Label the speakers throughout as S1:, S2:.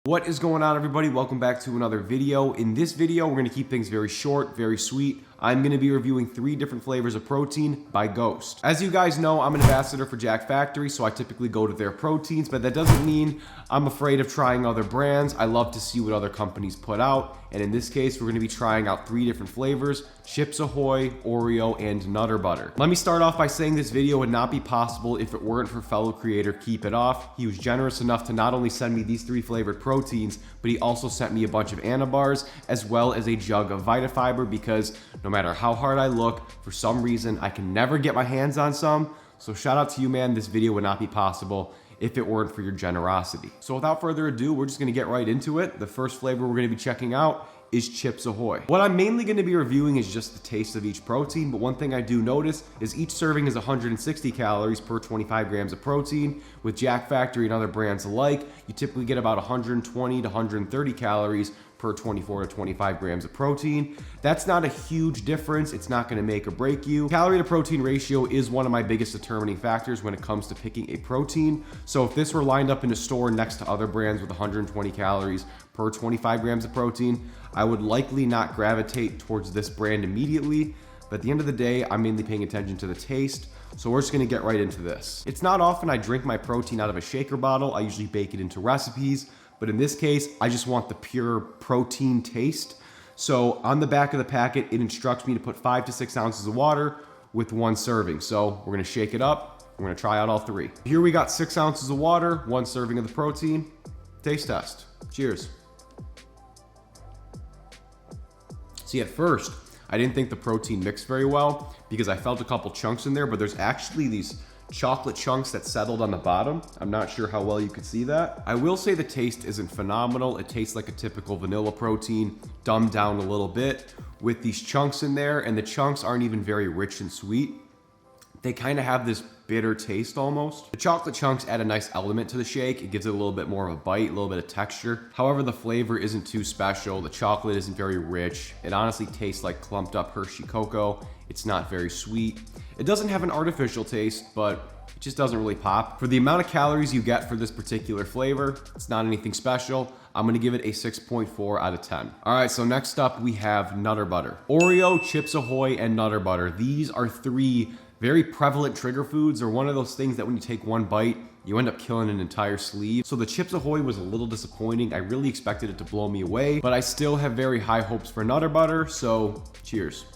S1: What is going on, everybody? Welcome back to another video. In this video, we're going to keep things very short, very sweet. I'm going to be reviewing 3 different flavors of protein by Ghost. As you guys know, I'm an ambassador for Jack Factory, so I typically go to their proteins, but that doesn't mean I'm afraid of trying other brands. I love to see what other companies put out, and in this case, we're going to be trying out 3 different flavors: Chips Ahoy, Oreo, and Nutter Butter. Let me start off by saying this video would not be possible if it weren't for fellow creator Keep It Off. He was generous enough to not only send me these 3 flavored proteins, but he also sent me a bunch of Anabars as well as a jug of Vitafiber, because no matter how hard I look, for some reason I can never get my hands on some. So shout out to you, man. This video would not be possible if it weren't for your generosity. So without further ado, we're just gonna get right into it. The first flavor we're gonna be checking out is Chips Ahoy. What I'm mainly going to be reviewing is just the taste of each protein, but one thing I do notice is each serving is 160 calories per 25 grams of protein. With Jack Factory and other brands alike, you typically get about 120 to 130 calories per 24 to 25 grams of protein. That's not a huge difference. It's not going to make or break you. Calorie to protein ratio is one of my biggest determining factors when it comes to picking a protein. So if this were lined up in a store next to other brands with 120 calories per 25 grams of protein, I would likely not gravitate towards this brand immediately. But at the end of the day, I'm mainly paying attention to the taste. So we're just gonna get right into this. It's not often I drink my protein out of a shaker bottle. I usually bake it into recipes. But in this case, I just want the pure protein taste. So on the back of the packet, it instructs me to put 5 to 6 ounces of water with 1 serving. So we're gonna shake it up. We're gonna try out all 3. Here we got 6 ounces of water, 1 serving of the protein. Taste test. Cheers. See, at first, I didn't think the protein mixed very well because I felt a couple chunks in there, but there's actually these chocolate chunks that settled on the bottom. I'm not sure how well you could see that. I will say the taste isn't phenomenal. It tastes like a typical vanilla protein, dumbed down a little bit with these chunks in there, and the chunks aren't even very rich and sweet. They kind of have this bitter taste almost. The chocolate chunks add a nice element to the shake. It gives it a little bit more of a bite, a little bit of texture. However, the flavor isn't too special. The chocolate isn't very rich. It honestly tastes like clumped up Hershey cocoa. It's not very sweet. It doesn't have an artificial taste, but it just doesn't really pop. For the amount of calories you get for this particular flavor, it's not anything special. I'm gonna give it a 6.4 out of 10. All right, so next up we have Nutter Butter. Oreo, Chips Ahoy, and Nutter Butter. These are 3 very prevalent trigger foods, or one of those things that when you take 1 bite, you end up killing an entire sleeve. So the Chips Ahoy was a little disappointing. I really expected it to blow me away, but I still have very high hopes for Nutter Butter, so cheers.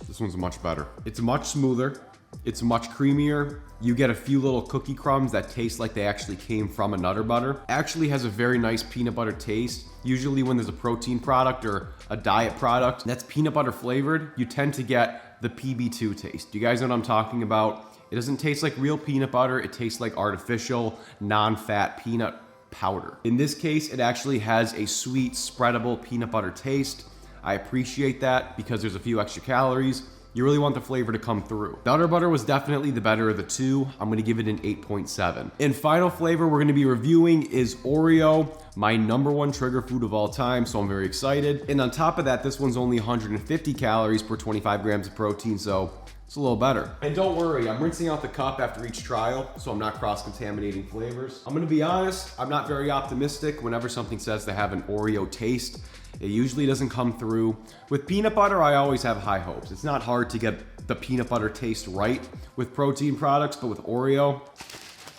S1: This one's much better. It's much smoother. It's much creamier. You get a few little cookie crumbs that taste like they actually came from a Nutter Butter. Actually has a very nice peanut butter taste. Usually when there's a protein product or a diet product that's peanut butter flavored, you tend to get the PB2 taste. Do you guys know what I'm talking about? It doesn't taste like real peanut butter. It tastes like artificial, non-fat peanut powder. In this case, it actually has a sweet, spreadable peanut butter taste. I appreciate that because there's a few extra calories. You really want the flavor to come through. Nutter Butter was definitely the better of the 2. I'm gonna give it an 8.7. And final flavor we're gonna be reviewing is Oreo, my #1 trigger food of all time, so I'm very excited. And on top of that, this one's only 150 calories per 25 grams of protein, so it's a little better. And don't worry, I'm rinsing out the cup after each trial, so I'm not cross-contaminating flavors. I'm gonna be honest, I'm not very optimistic whenever something says they have an Oreo taste. It usually doesn't come through. With peanut butter, I always have high hopes. It's not hard to get the peanut butter taste right with protein products, but with Oreo,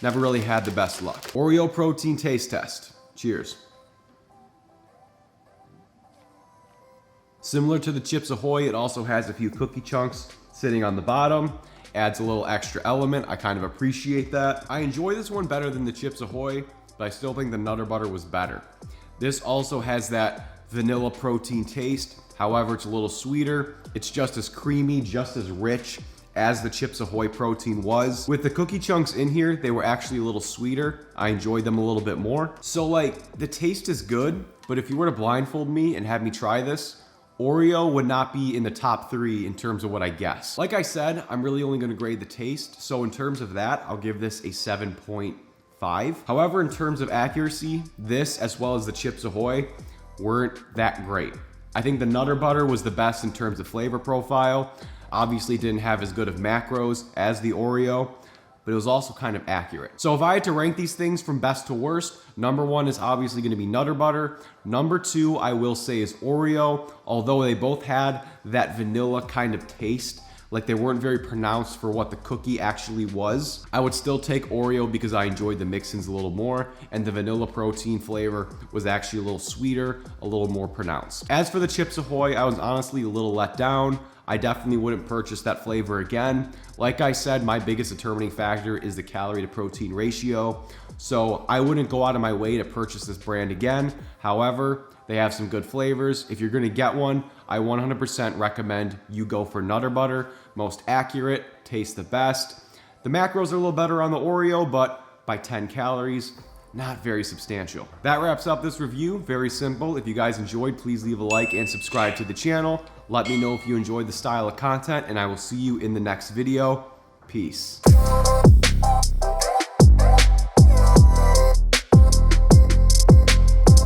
S1: never really had the best luck. Oreo protein taste test. Cheers. Similar to the Chips Ahoy, it also has a few cookie chunks sitting on the bottom. Adds a little extra element. I kind of appreciate that. I enjoy this one better than the Chips Ahoy, but I still think the Nutter Butter was better. This also has that vanilla protein taste. However, it's a little sweeter. It's just as creamy, just as rich as the Chips Ahoy protein was. With the cookie chunks in here, they were actually a little sweeter. I enjoyed them a little bit more. So like, the taste is good, but if you were to blindfold me and have me try this, Oreo would not be in the top 3 in terms of what I guess. Like I said, I'm really only gonna grade the taste. So in terms of that, I'll give this a 7.5. However, in terms of accuracy, this as well as the Chips Ahoy weren't that great. I think the Nutter Butter was the best in terms of flavor profile. Obviously didn't have as good of macros as the Oreo, but it was also kind of accurate. So if I had to rank these things from best to worst, number 1 is obviously going to be Nutter Butter. Number 2, I will say, is Oreo, although they both had that vanilla kind of taste. Like they weren't very pronounced for what the cookie actually was. I would still take Oreo because I enjoyed the mix-ins a little more, and the vanilla protein flavor was actually a little sweeter, a little more pronounced. As for the Chips Ahoy, I was honestly a little let down. I definitely wouldn't purchase that flavor again. Like I said, my biggest determining factor is the calorie to protein ratio. So I wouldn't go out of my way to purchase this brand again. However, they have some good flavors. If you're gonna get one, I 100% recommend you go for Nutter Butter. Most accurate, tastes the best. The macros are a little better on the Oreo, but by 10 calories, not very substantial. That wraps up this review. Very simple. If you guys enjoyed, please leave a like and subscribe to the channel. Let me know if you enjoyed the style of content, and I will see you in the next video. Peace.